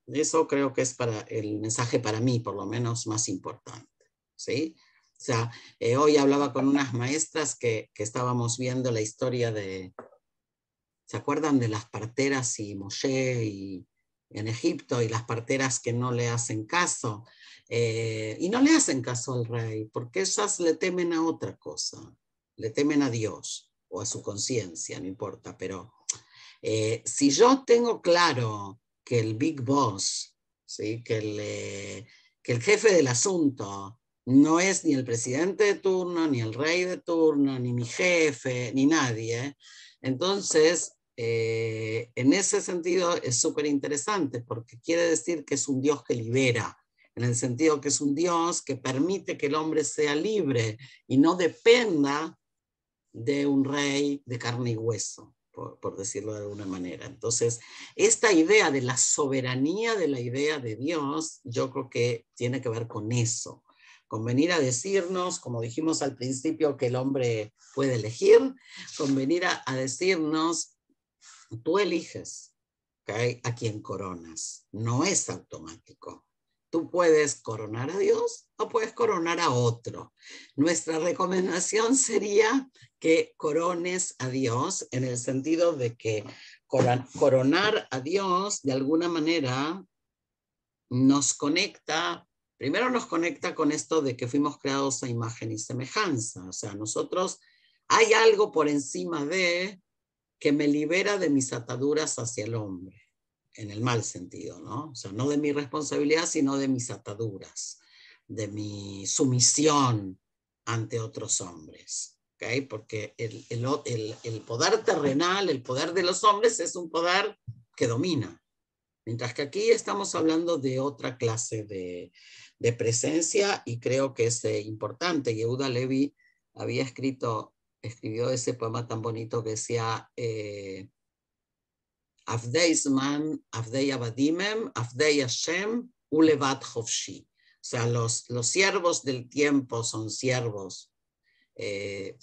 Eso creo que es para el mensaje para mí, por lo menos, más importante. ¿Sí? O sea, hoy hablaba con unas maestras que estábamos viendo la historia de, ¿se acuerdan de las parteras y Moshe y en Egipto y las parteras que no le hacen caso? Y no le hacen caso al rey, porque esas le temen a otra cosa, le temen a Dios o a su conciencia, no importa, pero si yo tengo claro que el Big Boss, ¿sí? Que el jefe del asunto no es ni el presidente de turno, ni el rey de turno, ni mi jefe, ni nadie, entonces en ese sentido es súper interesante porque quiere decir que es un Dios que libera, en el sentido que es un Dios que permite que el hombre sea libre y no dependa de un rey de carne y hueso, por decirlo de alguna manera. Entonces, esta idea de la soberanía de la idea de Dios, yo creo que tiene que ver con eso, con venir a decirnos, como dijimos al principio, que el hombre puede elegir, con venir a decirnos, tú eliges, ¿okay? A quien coronas, no es automático. Tú puedes coronar a Dios o puedes coronar a otro. Nuestra recomendación sería que corones a Dios en el sentido de que coronar a Dios de alguna manera nos conecta, primero nos conecta con esto de que fuimos creados a imagen y semejanza. O sea, nosotros hay algo por encima de que me libera de mis ataduras hacia el hombre, en el mal sentido, ¿no? O sea, no de mi responsabilidad, sino de mis ataduras, de mi sumisión ante otros hombres, ¿okay? Porque el poder terrenal, el poder de los hombres es un poder que domina, mientras que aquí estamos hablando de otra clase de presencia y creo que es importante. Yehuda Levi había escribió ese poema tan bonito que decía Avdei Zman, Avdei Abadimem, Avdei Hashem, Ulevat Hofshi. O sea, los siervos del tiempo son siervos. El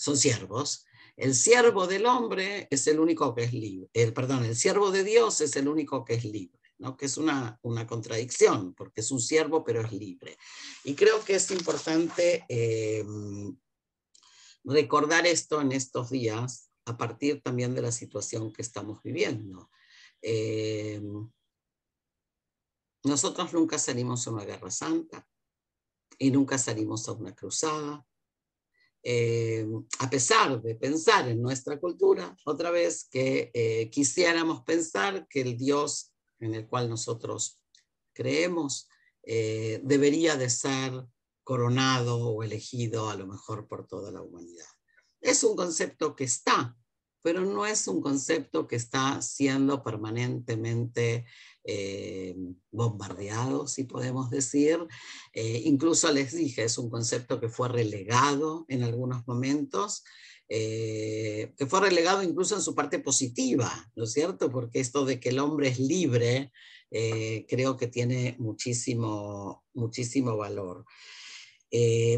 siervo del hombre es el único que es libre. El siervo de Dios es el único que es libre, ¿no? Que es una contradicción, porque es un siervo pero es libre. Y creo que es importante recordar esto en estos días, a partir también de la situación que estamos viviendo. Nosotros nunca salimos a una guerra santa y nunca salimos a una cruzada. A pesar de pensar en nuestra cultura, otra vez que quisiéramos pensar que el Dios en el cual nosotros creemos debería de ser coronado o elegido a lo mejor por toda la humanidad. Es un concepto que está, pero no es un concepto que está siendo permanentemente bombardeado, si podemos decir. Incluso les dije, es un concepto que fue relegado en algunos momentos, que fue relegado incluso en su parte positiva, ¿no es cierto? Porque esto de que el hombre es libre, creo que tiene muchísimo, muchísimo valor.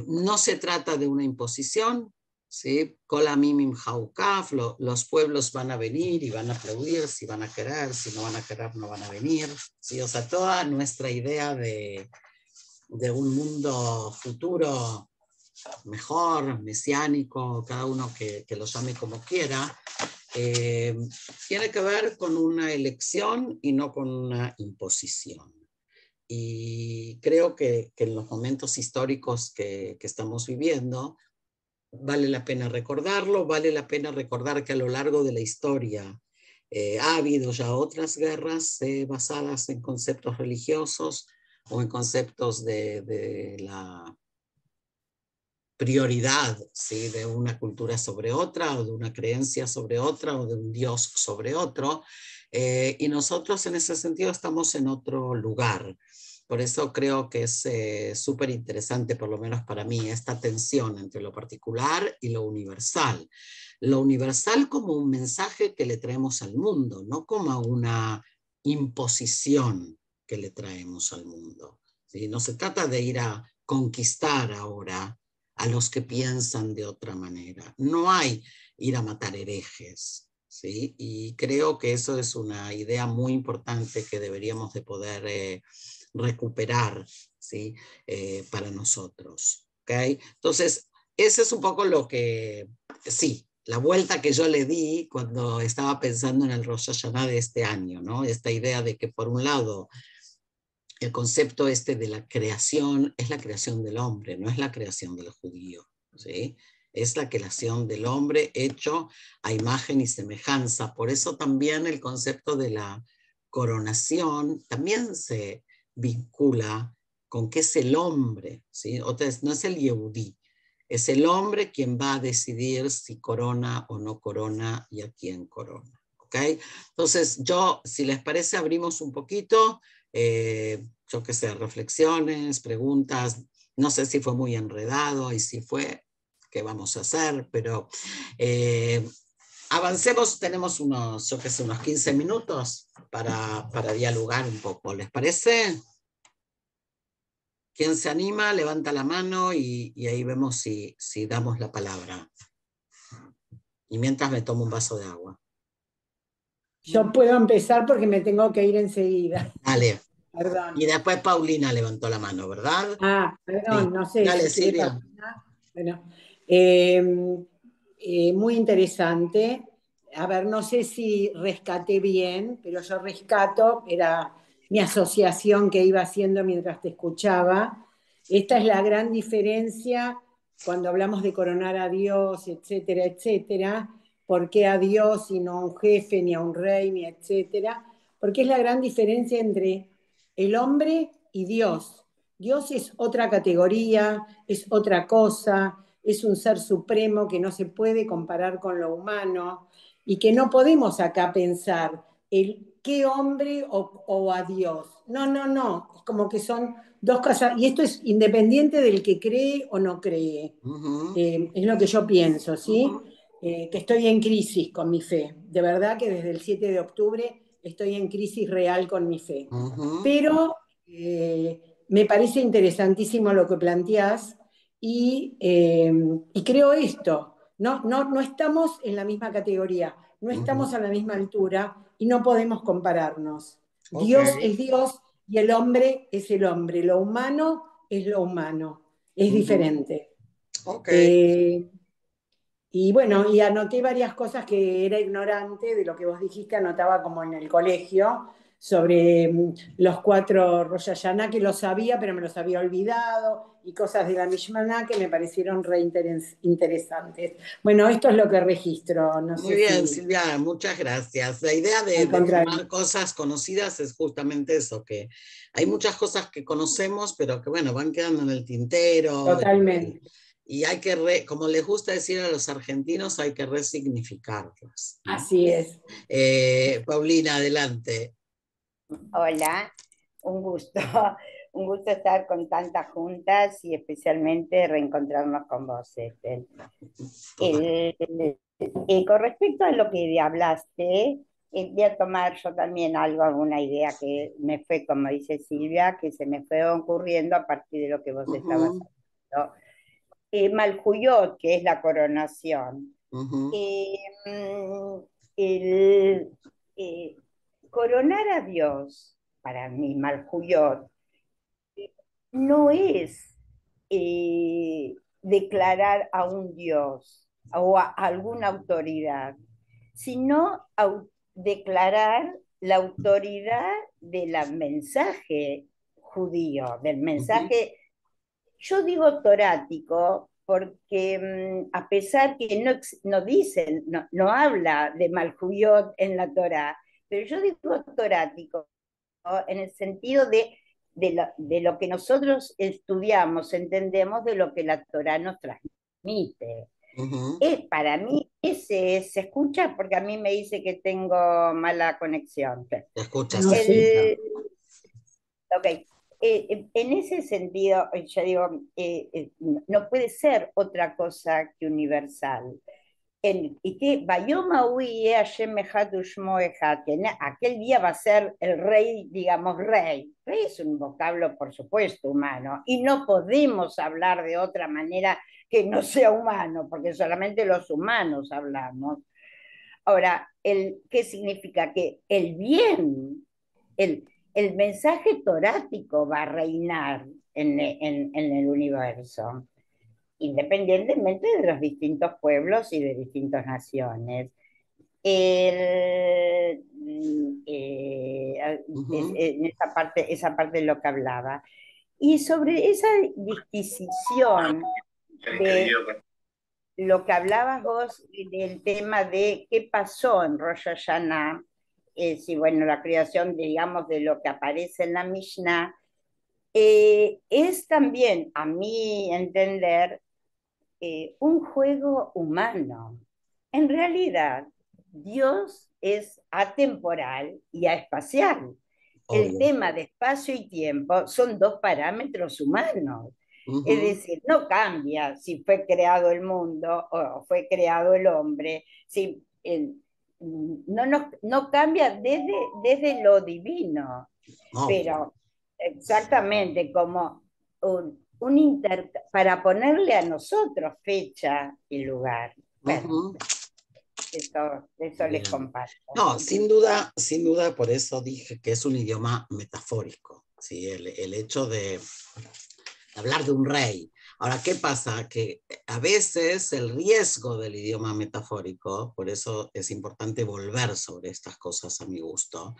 No se trata de una imposición, ¿sí? Los pueblos van a venir y van a aplaudir, si van a querer, si no van a querer, no van a venir, ¿sí? O sea, toda nuestra idea de un mundo futuro mejor, mesiánico, cada uno que lo llame como quiera, tiene que ver con una elección y no con una imposición. Y creo que en los momentos históricos que estamos viviendo, vale la pena recordarlo, vale la pena recordar que a lo largo de la historia ha habido ya otras guerras basadas en conceptos religiosos o en conceptos de la prioridad, ¿sí? De una cultura sobre otra, o de una creencia sobre otra, o de un Dios sobre otro. Y nosotros en ese sentido estamos en otro lugar. Por eso creo que es súper interesante, por lo menos para mí, esta tensión entre lo particular y lo universal. Lo universal como un mensaje que le traemos al mundo, no como una imposición que le traemos al mundo. ¿Sí? No se trata de ir a conquistar ahora a los que piensan de otra manera. No hay ir a matar herejes. ¿Sí? Y creo que eso es una idea muy importante que deberíamos de poder recuperar, ¿sí? Para nosotros. ¿Okay? Entonces, ese es un poco lo que, sí, la vuelta que yo le di cuando estaba pensando en el Rosh Hashanah de este año, ¿no? Esta idea de que por un lado el concepto este de la creación es la creación del hombre, no es la creación del judío, ¿sí? Es la creación del hombre hecho a imagen y semejanza. Por eso también el concepto de la coronación también se vincula con que es el hombre, ¿sí? Otra vez, no es el Yehudí, es el hombre quien va a decidir si corona o no corona y a quién corona. ¿Ok? Entonces, yo, si les parece, abrimos un poquito, yo qué sé, reflexiones, preguntas. No sé si fue muy enredado y si fue, ¿qué vamos a hacer? Pero avancemos, tenemos unos, yo qué sé, unos 15 minutos para dialogar un poco. ¿Les parece? ¿Quién se anima? Levanta la mano y ahí vemos si damos la palabra. Y mientras me tomo un vaso de agua. Yo puedo empezar porque me tengo que ir enseguida. Dale. Perdón. Y después Paulina levantó la mano, ¿verdad? Ah, Sí. perdón, no sé Dale, si quiere Silvia. Paulina. Bueno, eh, muy interesante. A ver, no sé si rescaté bien, pero yo rescato, era mi asociación que iba haciendo mientras te escuchaba. Esta es la gran diferencia cuando hablamos de coronar a Dios, etcétera, etcétera. ¿Por qué a Dios y no a un jefe, ni a un rey, ni etcétera? Porque es la gran diferencia entre el hombre y Dios. Dios es otra categoría, es otra cosa, es un ser supremo que no se puede comparar con lo humano y que no podemos acá pensar el qué hombre o a Dios. No, no, no, es como que son dos cosas, y esto es independiente del que cree o no cree. Ujú, Es lo que yo pienso, ¿sí? ujú, Que estoy en crisis con mi fe. De verdad que desde el 7 de octubre estoy en crisis real con mi fe. ujú, Pero me parece interesantísimo lo que planteás y creo esto, no estamos en la misma categoría, no estamos ujú. a la misma altura y no podemos compararnos. Ok, Dios es Dios y el hombre es el hombre, lo humano es lo humano, es ujú, diferente. ok. Eh, y bueno, y anoté varias cosas que era ignorante de lo que vos dijiste, anotaba como en el colegio, sobre los cuatro Rosh Hashanah, que lo sabía, pero me los había olvidado, y cosas de la Mishmaná que me parecieron interesantes. Bueno, esto es lo que registro, no Muy sé bien, si Silvia, muchas gracias. La idea al de contrario. tomar cosas conocidas es justamente eso, que hay muchas cosas que conocemos, pero que bueno, van quedando en el tintero Totalmente. y hay que, como les gusta decir a los argentinos, hay que resignificarlas, ¿no? Así es. Paulina, adelante. Hola, un gusto, un gusto estar con tantas juntas y especialmente reencontrarnos con vos, Esther. Total. Con respecto a lo que hablaste, voy a tomar yo también algo, alguna idea que me fue, como dice Silvia, que se me fue ocurriendo a partir de lo que vos estabas Ujú, hablando. Malhuyot, que es la coronación. ujú, Eh, el, eh, Coronar a Dios, para mí, Malhuyot, no es declarar a un Dios o a alguna autoridad, sino declarar la autoridad del mensaje judío, del ujú, mensaje, yo digo torático, porque a pesar que no dicen, no habla de Malhuyot en la Torá, pero yo digo torático, ¿no? En el sentido de lo que nosotros estudiamos, entendemos de lo que la Torá nos transmite. Para mí ese se escucha porque a mí me dice que tengo mala conexión. Te escuchas, No te sé. escuchas. Ok, en ese sentido, yo digo, no puede ser otra cosa que universal. Y que Bayoma Ui Hashem Echad Ushmo Echad, que aquel día va a ser el rey, digamos, rey. Rey es un vocablo, por supuesto, humano, y no podemos hablar de otra manera que no sea humano, porque solamente los humanos hablamos. Ahora, ¿qué significa? Que el bien, el mensaje torático va a reinar en el universo, independientemente de los distintos pueblos y de distintas naciones. El, en esa parte de lo que hablaba. Y sobre esa disquisición de lo que hablabas vos del tema de qué pasó en Rosh Hashanah, si bueno, la creación, digamos, de lo que aparece en la Mishnah, es también, a mi entender, un juego humano. En realidad, Dios es atemporal y espacial. El tema de espacio y tiempo son dos parámetros humanos. Es decir, no cambia si fue creado el mundo o fue creado el hombre, si, no cambia desde lo divino, pero exactamente como para ponerle a nosotros fecha y lugar. Bueno, eso les comparto. No, sin duda, por eso dije que es un idioma metafórico, ¿sí? El hecho de hablar de un rey. Ahora, ¿qué pasa? Que a veces el riesgo del idioma metafórico, por eso es importante volver sobre estas cosas a mi gusto,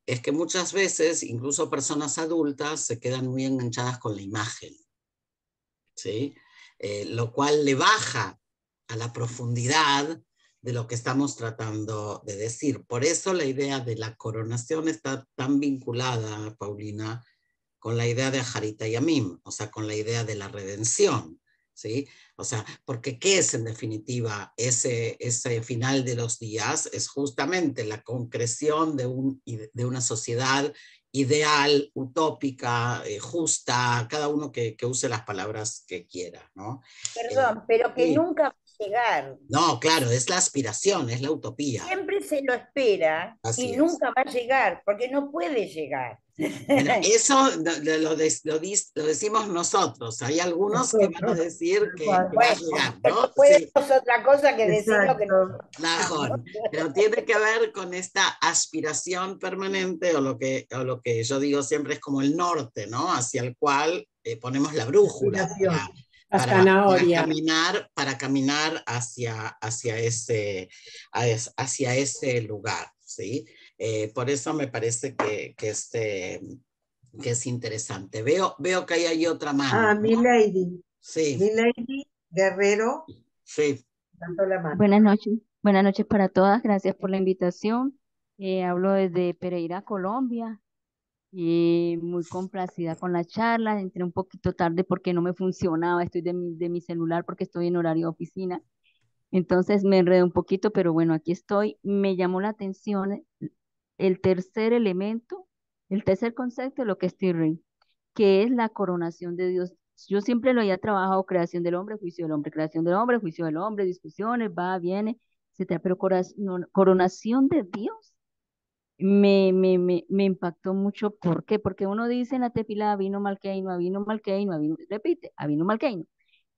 es que muchas veces, incluso personas adultas, se quedan muy enganchadas con la imagen, ¿sí? Lo cual le baja a la profundidad de lo que estamos tratando de decir. Por eso la idea de la coronación está tan vinculada, Paulina, con la idea de Aharita Yamim, o sea, con la idea de la redención, ¿sí? O sea, porque ¿qué es en definitiva ese final de los días? Es justamente la concreción de una sociedad ideal, utópica, justa, cada uno que use las palabras que quiera, ¿no? Perdón, pero que Sí. nunca va a llegar. No, claro, es la aspiración, es la utopía. Siempre se lo espera Así y es. nunca va a llegar, porque no puede llegar. Bueno, eso lo decimos nosotros. Hay algunos que van a decir que va a Bueno, llegar, pero ¿no? no podemos Sí, otra cosa que decir lo que Exacto. mejor. Pero tiene que ver con esta aspiración permanente o lo que yo digo siempre es como el norte, ¿no? Hacia el cual ponemos la brújula Inspiración. La para zanahoria. caminar hacia ese lugar, ¿sí? Por eso me parece que es interesante. Veo que hay otra mano. Ah, Milady. Sí, Milady Guerrero, sí. levantó la mano. Buenas noches para todas, gracias por la invitación. Hablo desde Pereira, Colombia, y muy complacida con la charla. Entré un poquito tarde porque no me funcionaba, estoy de mi celular porque estoy en horario de oficina, entonces me enredé un poquito, pero bueno, aquí estoy. Me llamó la atención el tercer elemento, el tercer concepto de lo que es Tirri, que es la coronación de Dios. Yo siempre lo había trabajado: creación del hombre, juicio del hombre, creación del hombre, juicio del hombre, discusiones, va, viene, etcétera. Pero coronación de Dios me impactó mucho. ¿Por qué? Porque uno dice en la tefilá, vino malkeino, vino malkeino, vino, repite, vino malkeino.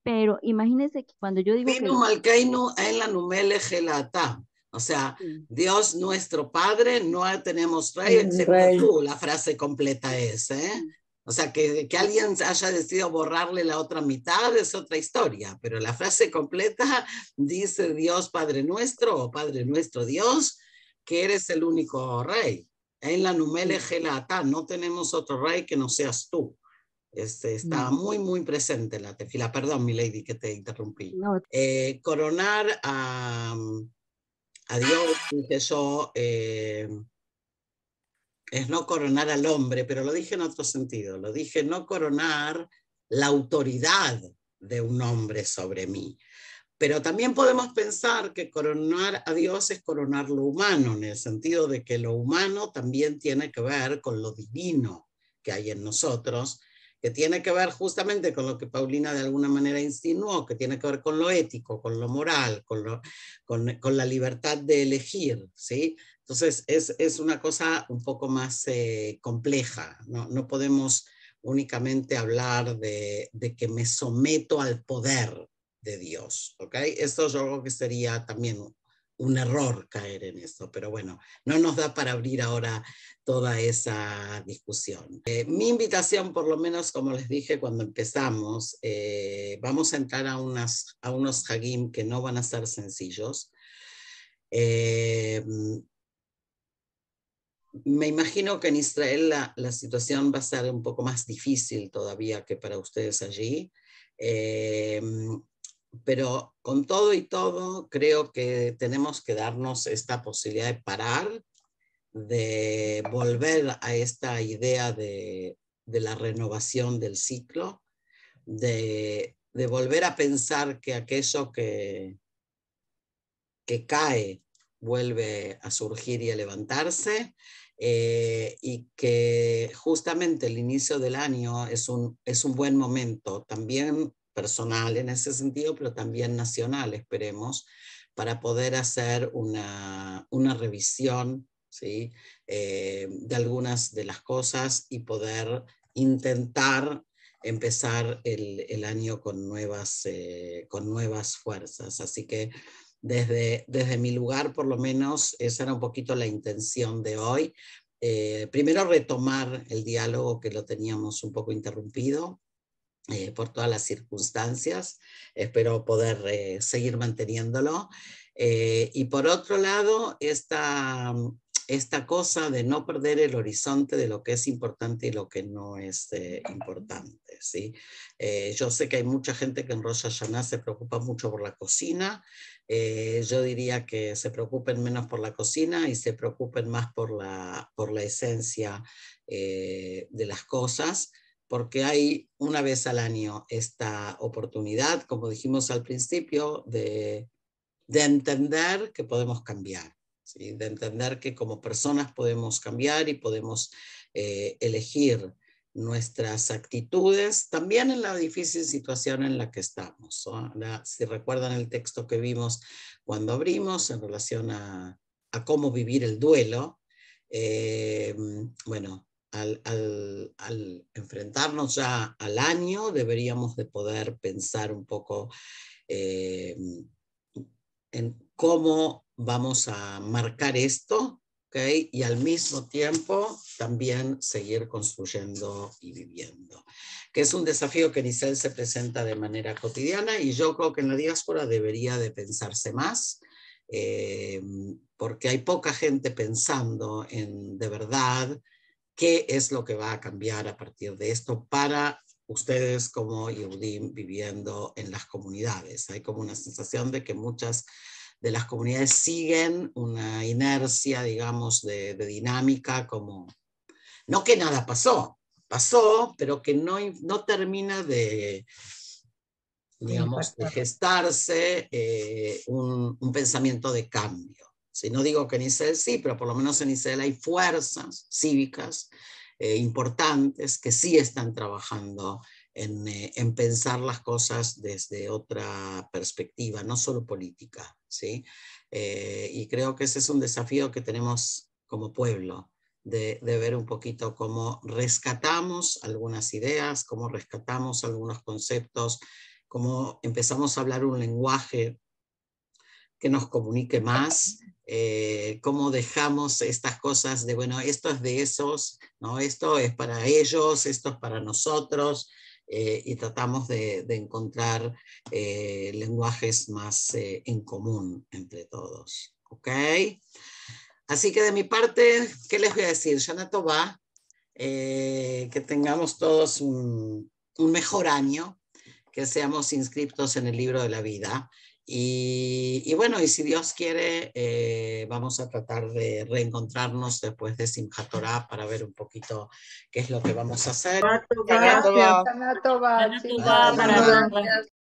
Pero imagínense que cuando yo digo que... Vino Malkeinu en la numele gelata. O sea, Sí. Dios nuestro Padre, no tenemos rey excepto tú. La frase completa es, ¿eh? O sea, que alguien haya decidido borrarle la otra mitad es otra historia, pero la frase completa dice Dios Padre nuestro o Padre nuestro Dios, que eres el único rey. En la numele gelata no tenemos otro rey que no seas tú. Está muy, muy presente en la tefila. Perdón, mi lady, que te interrumpí. No, Coronar a Dios, dije yo, es no coronar al hombre, pero lo dije en otro sentido. Lo dije no coronar la autoridad de un hombre sobre mí, Pero también podemos pensar que coronar a Dios es coronar lo humano, en el sentido de que lo humano también tiene que ver con lo divino que hay en nosotros, que tiene que ver justamente con lo que Paulina de alguna manera insinuó, que tiene que ver con lo ético, con lo moral, con la libertad de elegir, ¿sí? Entonces es una cosa un poco más compleja, no podemos únicamente hablar de que me someto al poder de Dios, ¿ok? Esto yo creo que sería también un error caer en esto, pero bueno, no nos da para abrir ahora toda esa discusión. Mi invitación, por lo menos como les dije cuando empezamos, vamos a entrar a unos hagim que no van a ser sencillos. Me imagino que en Israel la situación va a ser un poco más difícil todavía que para ustedes allí. Pero con todo y todo, creo que tenemos que darnos esta posibilidad de parar, de volver a esta idea de la renovación del ciclo, de volver a pensar que aquello que cae vuelve a surgir y a levantarse, y que justamente el inicio del año es un buen momento, también personal en ese sentido, pero también nacional, esperemos, para poder hacer una revisión, ¿sí? De algunas de las cosas y poder intentar empezar el año con nuevas fuerzas. Así que desde mi lugar, por lo menos, esa era un poquito la intención de hoy. Primero retomar el diálogo que lo teníamos un poco interrumpido por todas las circunstancias. Espero poder seguir manteniéndolo. Y por otro lado, esta cosa de no perder el horizonte de lo que es importante y lo que no es importante, ¿sí? Yo sé que hay mucha gente que en Rosh Hashanah se preocupa mucho por la cocina. Yo diría que se preocupen menos por la cocina y se preocupen más por la esencia de las cosas, porque hay una vez al año esta oportunidad, como dijimos al principio, de entender que podemos cambiar, ¿sí? De entender que como personas podemos cambiar y podemos elegir nuestras actitudes, también en la difícil situación en la que estamos, ¿no? Si recuerdan el texto que vimos cuando abrimos en relación a cómo vivir el duelo, bueno, al enfrentarnos ya al año, deberíamos de poder pensar un poco en cómo vamos a marcar esto, ¿okay? Y al mismo tiempo también seguir construyendo y viviendo, que es un desafío que en Israel se presenta de manera cotidiana, y yo creo que en la diáspora debería de pensarse más, porque hay poca gente pensando en de verdad qué es lo que va a cambiar a partir de esto para ustedes como Yehudim viviendo en las comunidades. Hay como una sensación de que muchas de las comunidades siguen una inercia, digamos, de dinámica, como, no que nada pasó, pero que no termina de, digamos, de gestarse un pensamiento de cambio. Si no digo que en Israel sí, pero por lo menos en Israel hay fuerzas cívicas importantes que sí están trabajando en pensar las cosas desde otra perspectiva, no solo política, ¿sí? Y creo que ese es un desafío que tenemos como pueblo, de ver un poquito cómo rescatamos algunas ideas, cómo rescatamos algunos conceptos, cómo empezamos a hablar un lenguaje que nos comunique más, cómo dejamos estas cosas de, bueno, esto es de esos, ¿no? Esto es para ellos, esto es para nosotros, y tratamos de encontrar lenguajes más en común entre todos. ¿Ok? Así que de mi parte, ¿qué les voy a decir? Shana Tová, que tengamos todos un mejor año, que seamos inscriptos en el libro de la vida. Y bueno, y si Dios quiere, vamos a tratar de reencontrarnos después de Simchat Torah para ver un poquito qué es lo que vamos a hacer. Gracias. Shana Tova, chicos. Para todos. Gracias.